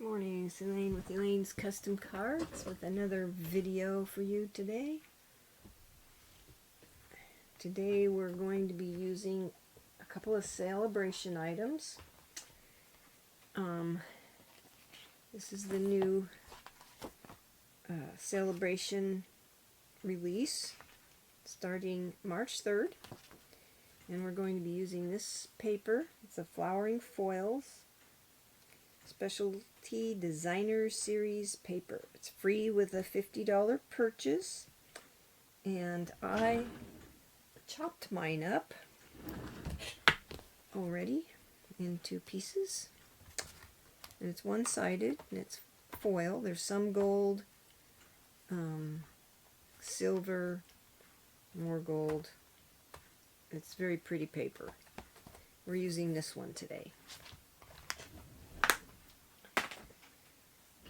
Good morning, it's Elaine with Elaine's Custom Cards with another video for you today. Today we're going to be using a couple of celebration items. This is the new celebration release starting March 3rd. And we're going to be using this paper. It's a flowering foils specialty designer series paper. It's free with a $50 purchase, and I chopped mine up already into pieces, and it's one-sided and it's foil. There's some gold, silver, more gold. It's very pretty paper. We're using this one today.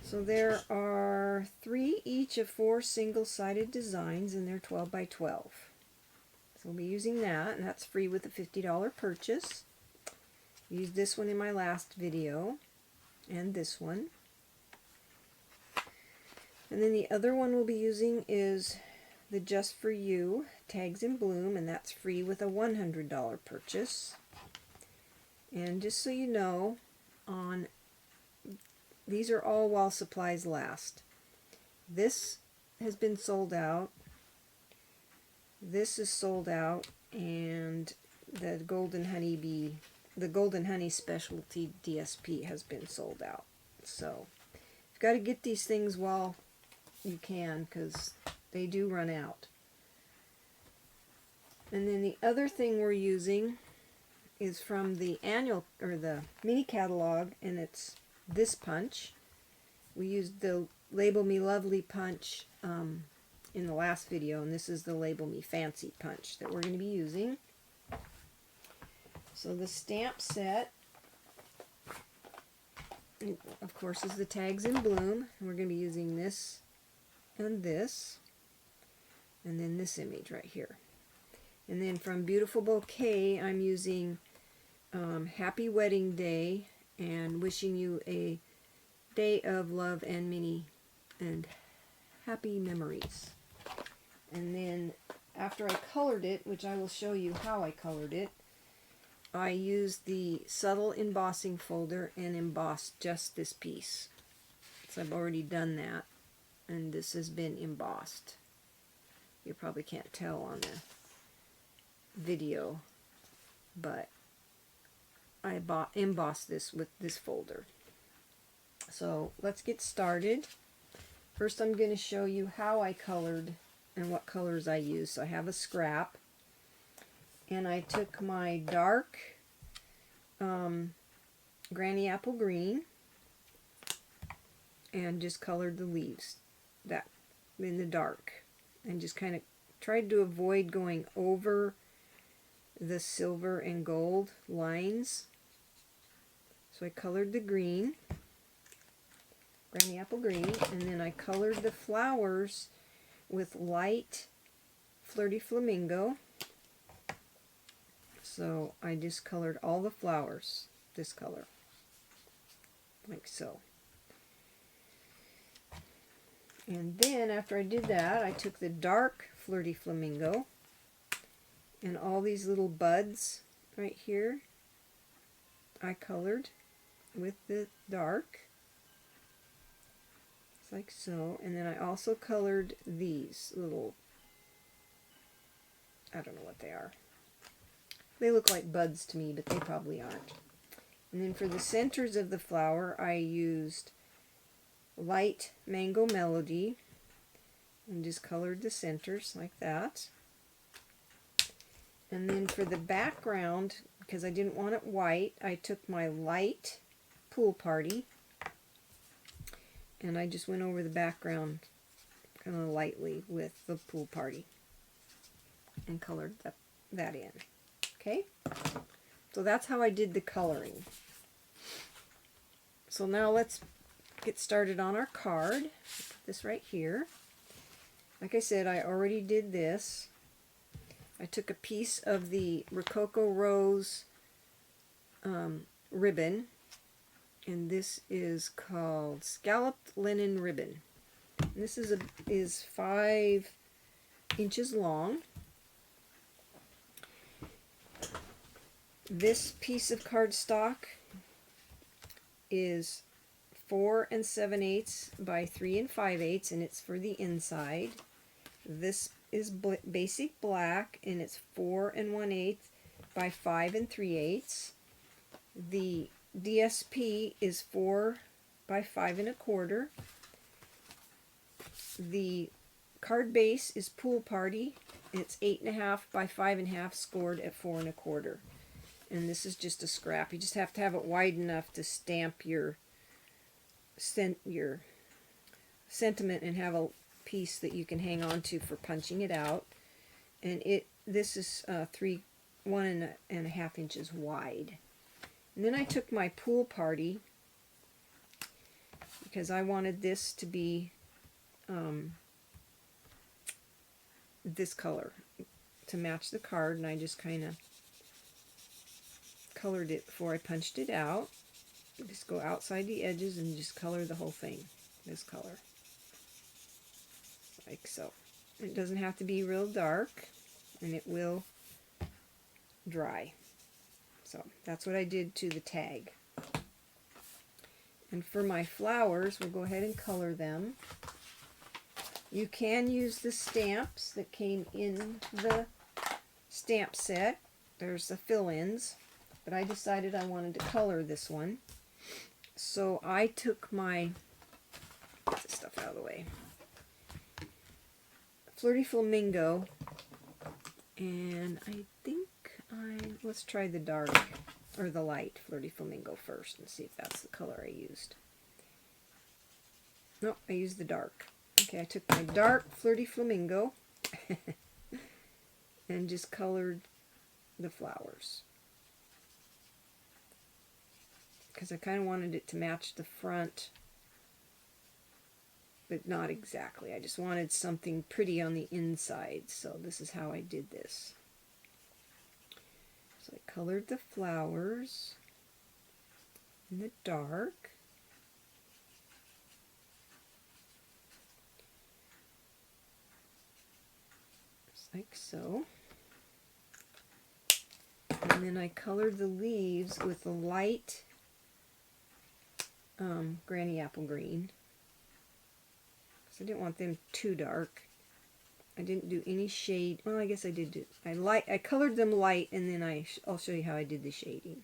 So there are 3 each of 4 single-sided designs, and they're 12 by 12. So we'll be using that, and that's free with a $50 purchase. I used this one in my last video, and this one. And then the other one we'll be using is the Just For You Tags in Bloom, and that's free with a $100 purchase. And just so you know, these are all while supplies last. This has been sold out. This is sold out, and the Golden Honey Specialty DSP has been sold out. So you've got to get these things while you can, because they do run out. And then the other thing we're using is from the annual or the mini catalog, and it's this punch. We used the Label Me Lovely punch in the last video, and this is the Label Me Fancy punch that we're going to be using. So the stamp set, of course, is the Tags in Bloom, and we're going to be using this, and then this image right here. And then from Beautiful Bouquet, I'm using Happy Wedding Day and wishing you a day of love and happy memories. And then after I colored it, which I will show you how I colored it, I used the subtle embossing folder and embossed just this piece. So I've already done that, and this has been embossed. You probably can't tell on the video, but I embossed this with this folder. So let's get started. First I'm going to show you how I colored and what colors I used. So I have a scrap, and I took my dark Granny Apple Green and just colored the leaves that in the dark, and just kind of tried to avoid going over the silver and gold lines. So I colored the green, Granny Apple Green, and then I colored the flowers with light Flirty Flamingo. So I just colored all the flowers this color, like so. And then after I did that, I took the dark Flirty Flamingo, and all these little buds right here I colored with the dark, it's like so. And then I also colored these little, I don't know what they are. They look like buds to me, but they probably aren't. And then for the centers of the flower, I used light Mango Melody and just colored the centers like that. And then for the background, because I didn't want it white, I took my light Pool Party, and I just went over the background kind of lightly with the Pool Party and colored that in. Okay? So that's how I did the coloring. So now let's get started on our card. Put this right here. Like I said, I already did this. I took a piece of the Rococo Rose ribbon and this is called Scalloped Linen Ribbon. And this is 5 inches long. This piece of cardstock is 4 7/8 by 3 5/8, and it's for the inside. This is basic black, and it's 4 1/8 by 5 3/8. The DSP is 4 by 5 1/4. The card base is Pool Party. It's 8 1/2 by 5 1/2, scored at 4 1/4. And this is just a scrap. You just have to have it wide enough to stamp your sentiment and have a piece that you can hang on to for punching it out. And this is 1 1/2 inches wide. And then I took my Pool Party, because I wanted this to be this color to match the card, and I just kind of colored it before I punched it out. Just go outside the edges and just color the whole thing this color, like so. It doesn't have to be real dark, and it will dry. So that's what I did to the tag. And for my flowers, we'll go ahead and color them. You can use the stamps that came in the stamp set. There's the fill-ins, but I decided I wanted to color this one. So I took my, get this stuff out of the way, Flirty Flamingo, and I think let's try the dark, or the light Flirty Flamingo first, and see if that's the color I used. Nope, I used the dark. Okay, I took my dark Flirty Flamingo and just colored the flowers, because I kind of wanted it to match the front, but not exactly. I just wanted something pretty on the inside, so this is how I did this. So I colored the flowers in the dark. Just like so. And then I colored the leaves with the light Granny Apple Green, because I didn't want them too dark. I didn't do any shade. Well, I guess I did do. I colored them light, and then I'll show you how I did the shading.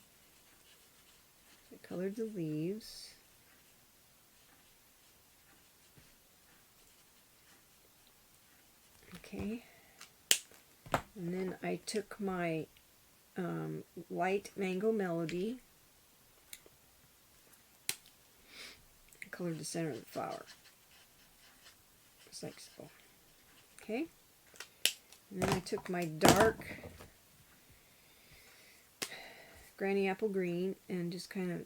I colored the leaves. Okay. And then I took my light Mango Melody, and colored the center of the flower, just like so. Okay, and then I took my dark Granny Apple Green and just kind of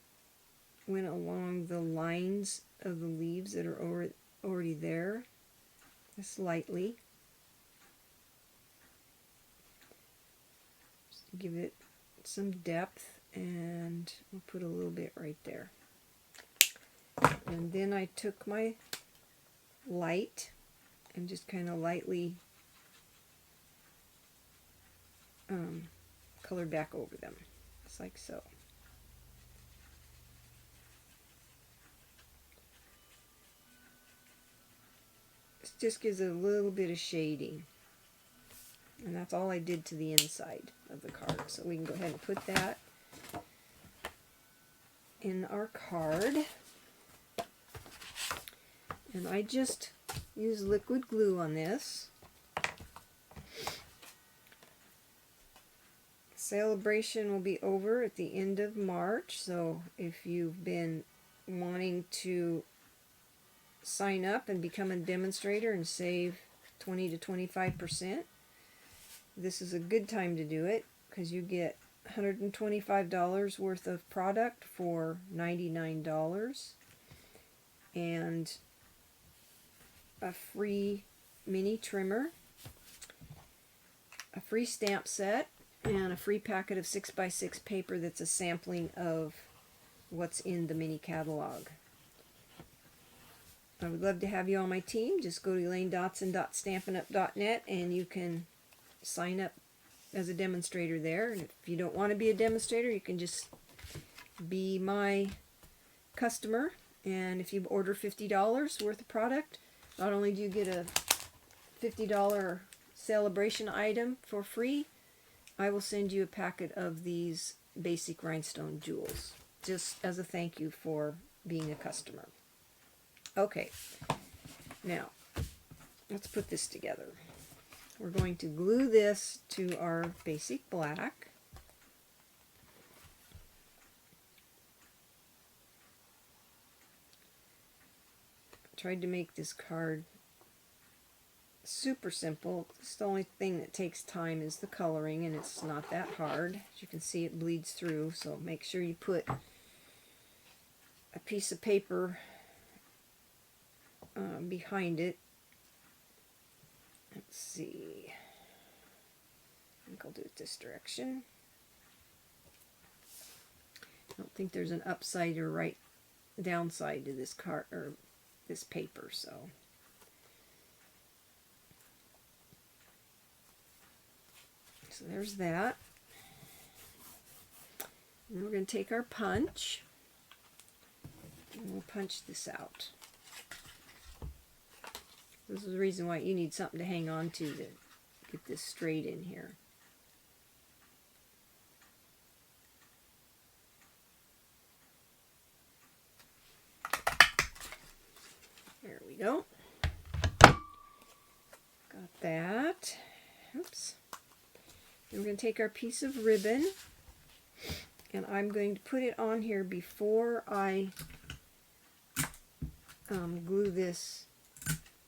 went along the lines of the leaves that are already there, just lightly. Just to give it some depth, and we'll put a little bit right there. And then I took my light and just kind of lightly colored back over them, just like so. This just gives it a little bit of shading, and that's all I did to the inside of the card. So we can go ahead and put that in our card. And I just use liquid glue on this. Celebration will be over at the end of March, so if you've been wanting to sign up and become a demonstrator and save 20 to 25%, this is a good time to do it, because you get $125 worth of product for $99, and a free mini trimmer, a free stamp set, and a free packet of 6x6 paper that's a sampling of what's in the mini catalog. I would love to have you on my team. Just go to elainedotson.stampinup.net and you can sign up as a demonstrator there. And if you don't want to be a demonstrator, you can just be my customer. And if you order $50 worth of product, not only do you get a $50 celebration item for free, I will send you a packet of these basic rhinestone jewels, just as a thank you for being a customer. Okay, now let's put this together. We're going to glue this to our basic black. I tried to make this card super simple. It's the only thing that takes time is the coloring, and it's not that hard. As you can see, it bleeds through, so make sure you put a piece of paper behind it. Let's see. I think I'll do it this direction. I don't think there's an upside or right downside to this card or this paper, so there's that. And then we're going to take our punch and we'll punch this out. This is the reason why you need something to hang on to get this straight in here. There we go. Got that. Oops. Then we're going to take our piece of ribbon and I'm going to put it on here before I glue this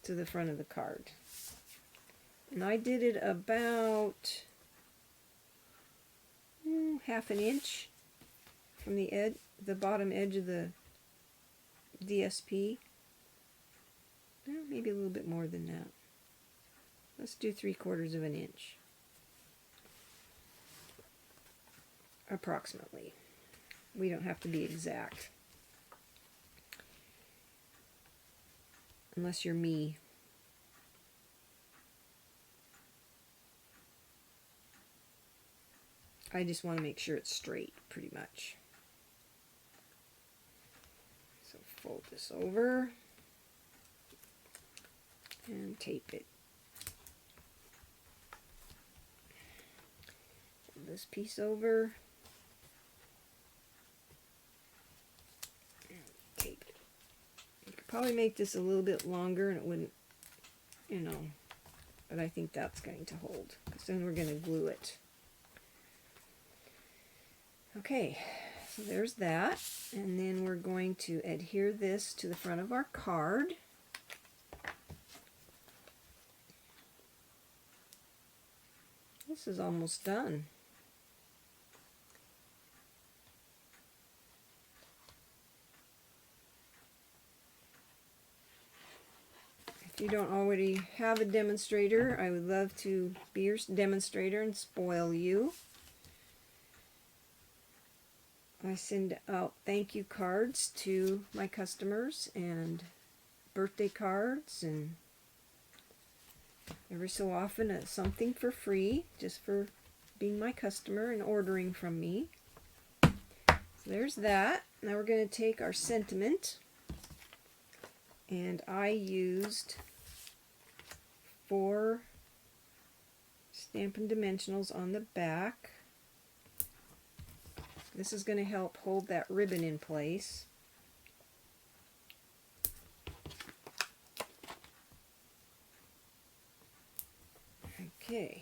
to the front of the card. And I did it about half an inch from the bottom edge of the DSP. Maybe a little bit more than that. Let's do 3/4 of an inch. Approximately. We don't have to be exact. Unless you're me. I just want to make sure it's straight, pretty much. So fold this over and tape it. Fold this piece over and tape it. You could probably make this a little bit longer and it wouldn't, but I think that's going to hold, because then we're going to glue it. Okay, so there's that, and then we're going to adhere this to the front of our card. This is almost done. If you don't already have a demonstrator, I would love to be your demonstrator and spoil you. I send out thank you cards to my customers and birthday cards, and every so often something for free just for being my customer and ordering from me. So there's that. Now we're going to take our sentiment, and I used 4 Stampin' Dimensionals on the back. This is going to help hold that ribbon in place. Okay.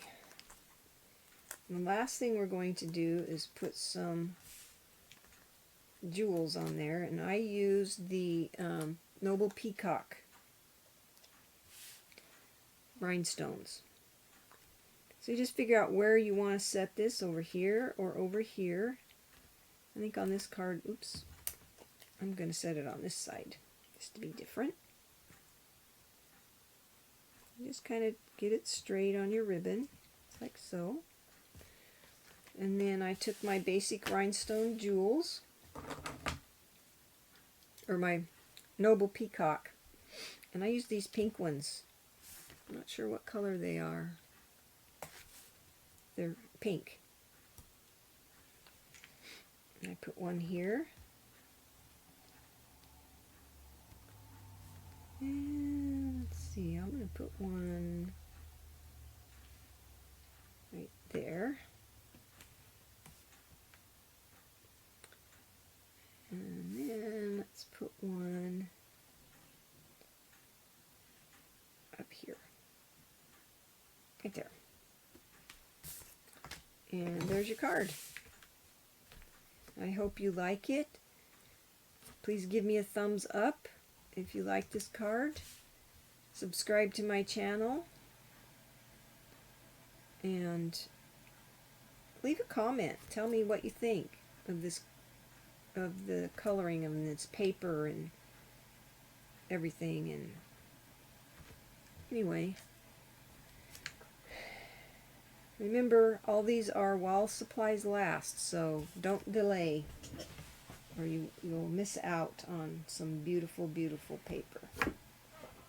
And the last thing we're going to do is put some jewels on there, and I used the Noble Peacock rhinestones. So you just figure out where you want to set this, over here or over here. I think on this card, oops, I'm going to set it on this side just to be different. Just kind of get it straight on your ribbon, like so. And then I took my basic rhinestone jewels or my Noble Peacock. And I use these pink ones. I'm not sure what color they are. They're pink. And I put one here. And let's see, I'm going to put one right there. And then let's put one up here. Right there. And there's your card. I hope you like it. Please give me a thumbs up if you like this card. Subscribe to my channel. And leave a comment. Tell me what you think of this, of the coloring of this paper and everything. And anyway, remember, all these are while supplies last, so don't delay or you'll miss out on some beautiful, beautiful paper.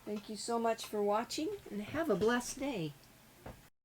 Thank you so much for watching, and have a blessed day.